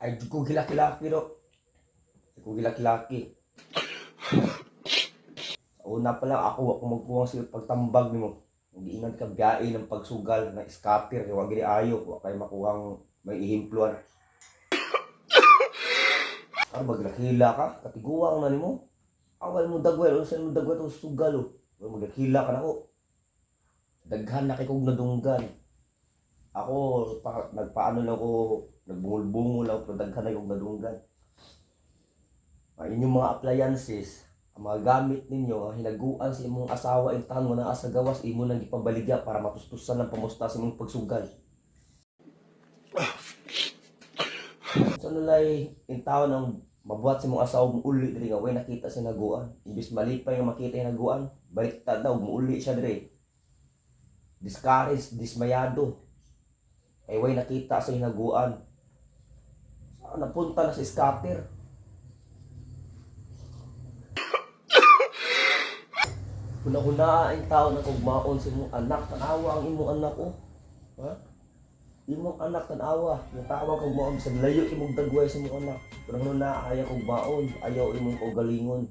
Ay, di ko gilaki-laki ro. Di ko gilaki-laki. Sa una pa lang ako magkuha sa pagtambag nimo. Hindi ingat ka biyahe ng pagsugal na scupper. Kaya wag gini ayo. Wag kayo makuhang may ihimpluan. Ano maglakila ka? Katiguang na nimo. Awal mo dagway. Ano sa mo dagway itong sugal o? Maglakila ka na ko. Daghan na kay kong nadunggan. Ako, nagpaano lang ko, nagbungol-bungol lang, pero daghan na yung nadunggan. Ang inyong mga appliances, ang mga gamit ninyo, ang hinaguan sa imong asawa, intahan mo na asa gawas, imo nang ipabaligya para matustusan ng pamusta sa imong pagsugal. So nalay, intahan ang mabuhat sa imong asawa, muuli diri nga, way nakita sa hinaguan. Imbis malipay nga makita yung hinaguan, baliktad daw, muuli siya diri. Discouraged, dismayado. Ay way nakita sa hinaguan. So, napunta na sa scatter. Huna-huna ang tao na kugmaon sa imong anak, tanawa ang imong anak o. Ha? Imong anak tanawa, yung tawag kugmaon sa layo imong dagway sa imong anak. Pero huna ayaw kugmaon, ayaw imong kaugalingon.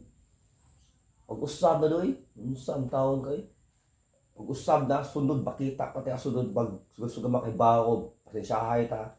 Pag usab na doy, unsang taon kay. Pag usab na sunod bakita pati sunod pag suga makibaw, pasensyahay ta.